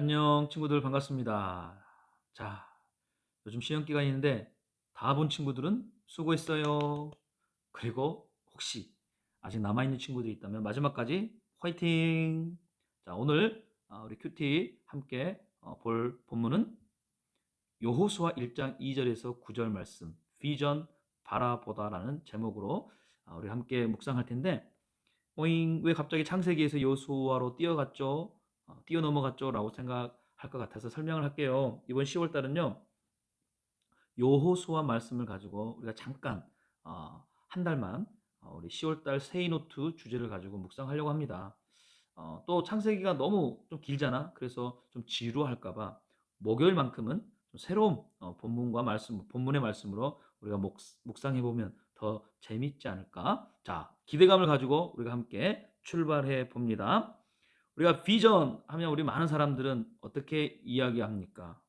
안녕 친구들 반갑습니다. 자, 요즘 시험 기간인데 다 본 친구들은 수고했어요. 그리고 혹시 아직 남아있는 친구들이 있다면 마지막까지 화이팅! 자, 오늘 우리 큐티 함께 볼 본문은 여호수아 1장 2절에서 9절 말씀 비전 바라보다라는 제목으로 우리 함께 묵상할 텐데 오잉 왜 갑자기 창세기에서 여호수아로 뛰어갔죠? 뛰어넘어갔죠? 라고 생각할 것 같아서 설명을 할게요. 이번 10월 달은요. 여호수아 말씀을 가지고 우리가 잠깐 한 달만 우리 10월 달 세이노트 주제를 가지고 묵상하려고 합니다. 또 창세기가 너무 좀 길잖아. 그래서 좀 지루할까 봐 목요일만큼은 좀 새로운 본문과 말씀, 본문의 말씀으로 우리가 묵상해 보면 더 재밌지 않을까? 자, 기대감을 가지고 우리가 함께 출발해 봅니다. 우리가 비전 하면 우리 많은 사람들은 어떻게 이야기합니까?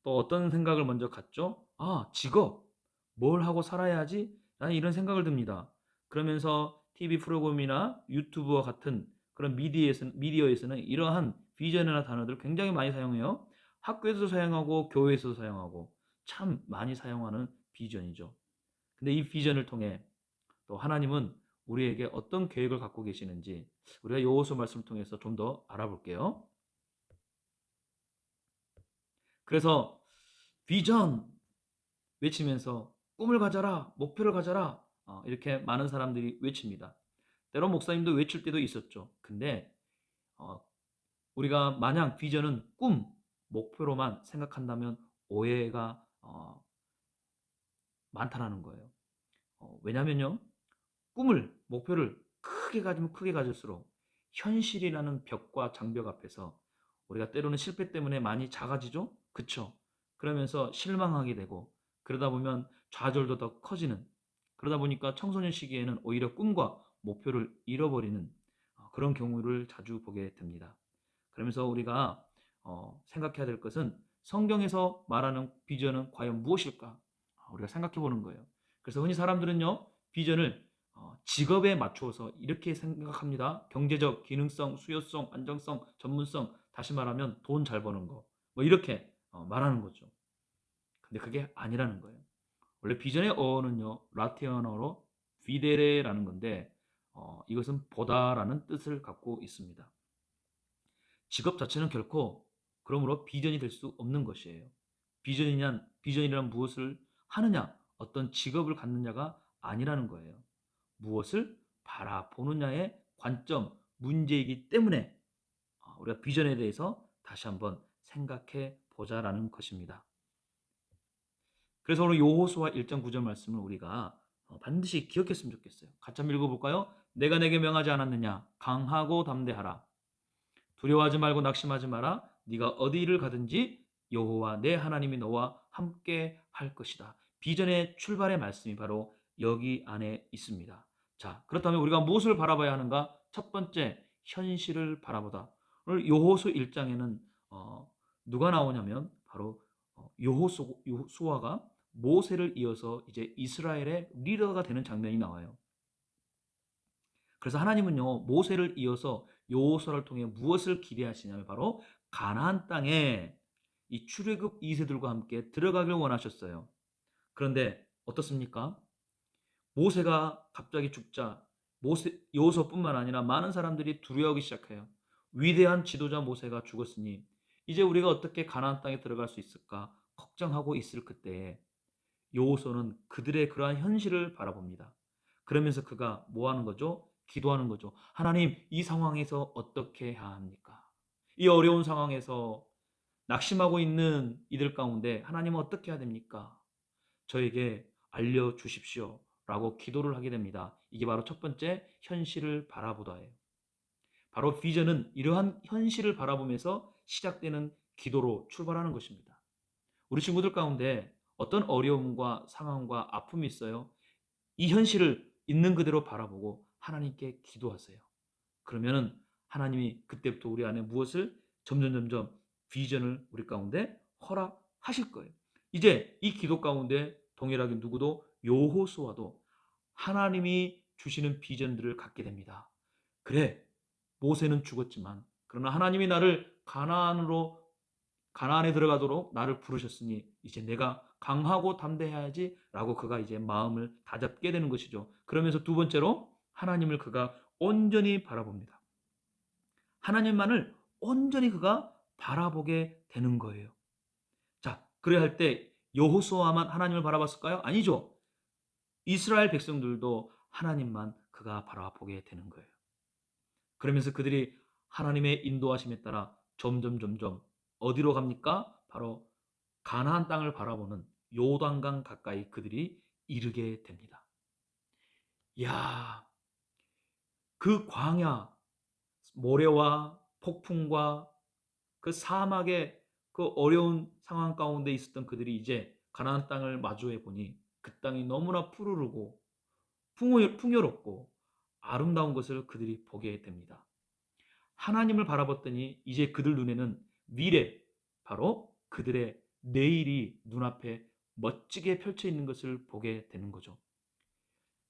또 어떤 생각을 먼저 갖죠? 직업. 뭘 하고 살아야지? 나는 이런 생각을 듭니다. 그러면서 TV 프로그램이나 유튜브와 같은 그런 미디어에서는 이러한 비전이나 단어들을 굉장히 많이 사용해요. 학교에서도 사용하고 교회에서도 사용하고 참 많이 사용하는 비전이죠. 근데 이 비전을 통해 또 하나님은 우리에게 어떤 계획을 갖고 계시는지 우리가 여호수아 말씀을 통해서 좀 더 알아볼게요. 그래서 비전 외치면서 꿈을 가져라, 목표를 가져라 이렇게 많은 사람들이 외칩니다. 때론 목사님도 외칠 때도 있었죠. 근데 어, 우리가 마냥 비전은 꿈, 목표로만 생각한다면 오해가 많다라는 거예요. 왜냐면요. 꿈을, 목표를 크게 가지면 크게 가질수록 현실이라는 벽과 장벽 앞에서 우리가 때로는 실패 때문에 많이 작아지죠? 그쵸? 그러면서 실망하게 되고 그러다 보면 좌절도 더 커지는 그러다 보니까 청소년 시기에는 오히려 꿈과 목표를 잃어버리는 그런 경우를 자주 보게 됩니다. 그러면서 우리가 생각해야 될 것은 성경에서 말하는 비전은 과연 무엇일까? 우리가 생각해 보는 거예요. 그래서 흔히 사람들은요, 비전을 직업에 맞추어서 이렇게 생각합니다. 경제적, 기능성, 수요성, 안정성, 전문성, 다시 말하면 돈 잘 버는 거. 뭐 이렇게 말하는 거죠. 근데 그게 아니라는 거예요. 원래 비전의 어원은요, 라틴어로 비데레라는 건데, 이것은 보다라는 뜻을 갖고 있습니다. 직업 자체는 결코 그러므로 비전이 될 수 없는 것이에요. 비전이란 무엇을 하느냐, 어떤 직업을 갖느냐가 아니라는 거예요. 무엇을 바라보느냐의 관점, 문제이기 때문에 우리가 비전에 대해서 다시 한번 생각해 보자라는 것입니다. 그래서 오늘 여호수아 1장 9절 말씀을 우리가 반드시 기억했으면 좋겠어요. 같이 한번 읽어볼까요? 내가 내게 명하지 않았느냐? 강하고 담대하라. 두려워하지 말고 낙심하지 마라. 네가 어디를 가든지 여호와 내 하나님이 너와 함께 할 것이다. 비전의 출발의 말씀이 바로 여기 안에 있습니다. 자, 그렇다면 우리가 무엇을 바라봐야 하는가? 첫 번째, 현실을 바라보다. 오늘 여호수 1장에는 누가 나오냐면 바로 여호수아가 모세를 이어서 이제 이스라엘의 리더가 되는 장면이 나와요. 그래서 하나님은요 모세를 이어서 여호수아를 통해 무엇을 기대하시냐면 바로 가나안 땅에 이 출애굽 2세들과 함께 들어가길 원하셨어요. 그런데 어떻습니까? 모세가 갑자기 죽자 여호수아뿐만 아니라 많은 사람들이 두려워하기 시작해요. 위대한 지도자 모세가 죽었으니 이제 우리가 어떻게 가나안 땅에 들어갈 수 있을까 걱정하고 있을 그때에 여호수아는 그들의 그러한 현실을 바라봅니다. 그러면서 그가 뭐 하는 거죠? 기도하는 거죠. 하나님, 이 상황에서 어떻게 해야 합니까? 이 어려운 상황에서 낙심하고 있는 이들 가운데 하나님은 어떻게 해야 됩니까? 저에게 알려주십시오. 라고 기도를 하게 됩니다. 이게 바로 첫 번째 현실을 바라보다예요. 바로 비전은 이러한 현실을 바라보면서 시작되는 기도로 출발하는 것입니다. 우리 친구들 가운데 어떤 어려움과 상황과 아픔이 있어요? 이 현실을 있는 그대로 바라보고 하나님께 기도하세요. 그러면은 하나님이 그때부터 우리 안에 무엇을 점점 비전을 우리 가운데 허락하실 거예요. 이제 이 기도 가운데 동일하게 누구도 여호수아도 하나님이 주시는 비전들을 갖게 됩니다. 그래, 모세는 죽었지만 그러나 하나님이 나를 가나안으로 가나안에 들어가도록 나를 부르셨으니 이제 내가 강하고 담대해야지 라고 그가 이제 마음을 다잡게 되는 것이죠. 그러면서 두 번째로 하나님을 그가 온전히 바라봅니다. 하나님만을 온전히 그가 바라보게 되는 거예요. 자, 그래야 할 때 여호수아만 하나님을 바라봤을까요? 아니죠. 이스라엘 백성들도 하나님만 그가 바라보게 되는 거예요. 그러면서 그들이 하나님의 인도하심에 따라 점점 어디로 갑니까? 바로 가나안 땅을 바라보는 요단강 가까이 그들이 이르게 됩니다. 야, 그 광야, 모래와 폭풍과 그 사막의 그 어려운 상황 가운데 있었던 그들이 이제 가나안 땅을 마주해 보니 그 땅이 너무나 푸르르고 풍요롭고 아름다운 것을 그들이 보게 됩니다. 하나님을 바라봤더니 이제 그들 눈에는 미래, 바로 그들의 내일이 눈앞에 멋지게 펼쳐 있는 것을 보게 되는 거죠.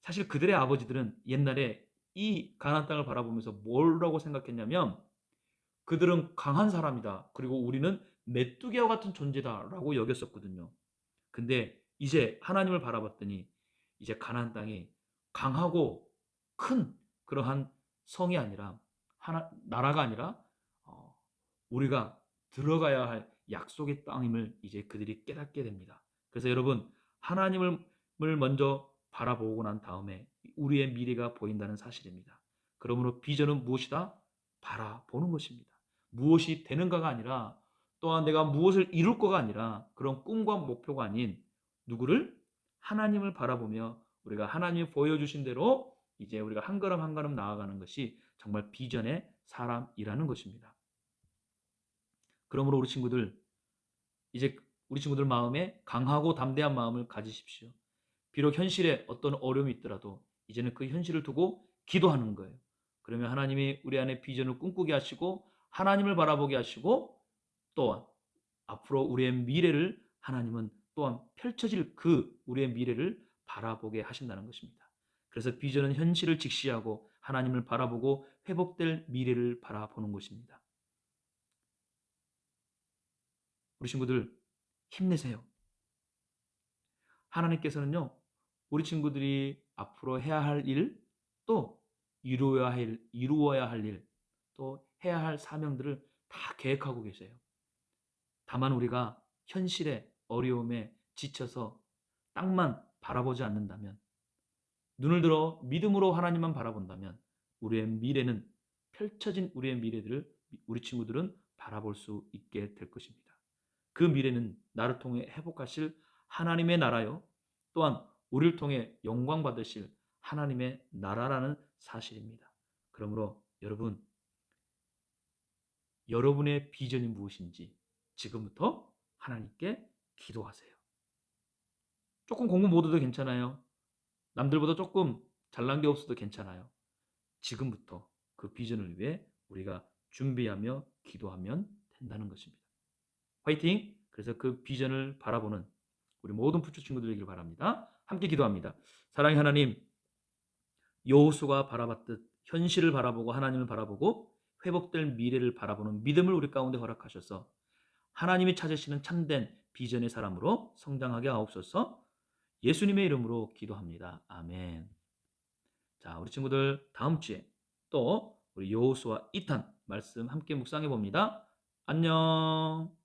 사실 그들의 아버지들은 옛날에 이 가나안 땅을 바라보면서 뭐라고 생각했냐면 그들은 강한 사람이다. 그리고 우리는 메뚜기와 같은 존재다라고 여겼었거든요. 근데 이제 하나님을 바라봤더니 이제 가나안 땅이 강하고 큰 그러한 성이 아니라 나라가 아니라 어, 우리가 들어가야 할 약속의 땅임을 이제 그들이 깨닫게 됩니다. 그래서 여러분 하나님을 먼저 바라보고 난 다음에 우리의 미래가 보인다는 사실입니다. 그러므로 비전은 무엇이다? 바라보는 것입니다. 무엇이 되는가가 아니라 또한 내가 무엇을 이룰 거가 아니라 그런 꿈과 목표가 아닌 누구를? 하나님을 바라보며 우리가 하나님이 보여주신 대로 이제 우리가 한 걸음 한 걸음 나아가는 것이 정말 비전의 사람이라는 것입니다. 그러므로 우리 친구들 이제 우리 친구들 마음에 강하고 담대한 마음을 가지십시오. 비록 현실에 어떤 어려움이 있더라도 이제는 그 현실을 두고 기도하는 거예요. 그러면 하나님이 우리 안에 비전을 꿈꾸게 하시고 하나님을 바라보게 하시고 또한 앞으로 우리의 미래를 하나님은 또한 펼쳐질 그 우리의 미래를 바라보게 하신다는 것입니다. 그래서 비전은 현실을 직시하고 하나님을 바라보고 회복될 미래를 바라보는 것입니다. 우리 친구들 힘내세요. 하나님께서는요, 우리 친구들이 앞으로 해야 할 일, 또 이루어야 할 일, 또 해야 할 사명들을 다 계획하고 계세요. 다만 우리가 현실의 어려움에 지쳐서 땅만 바라보지 않는다면, 눈을 들어 믿음으로 하나님만 바라본다면 우리의 미래는 펼쳐진 우리의 미래들을 우리 친구들은 바라볼 수 있게 될 것입니다. 그 미래는 나를 통해 회복하실 하나님의 나라요. 또한 우리를 통해 영광 받으실 하나님의 나라라는 사실입니다. 그러므로 여러분, 여러분의 비전이 무엇인지 지금부터 하나님께 기도하세요. 조금 공부 못해도 괜찮아요. 남들보다 조금 잘난 게 없어도 괜찮아요. 지금부터 그 비전을 위해 우리가 준비하며 기도하면 된다는 것입니다. 화이팅! 그래서 그 비전을 바라보는 우리 모든 푸처 친구들 되기를 바랍니다. 함께 기도합니다. 사랑의 하나님, 여호수아가 바라봤듯 현실을 바라보고 하나님을 바라보고 회복될 미래를 바라보는 믿음을 우리 가운데 허락하셔서 하나님이 찾으시는 참된 비전의 사람으로 성장하게 하옵소서. 예수님의 이름으로 기도합니다. 아멘. 자, 우리 친구들 다음 주에 또 우리 여호수아 2탄 말씀 함께 묵상해 봅니다. 안녕.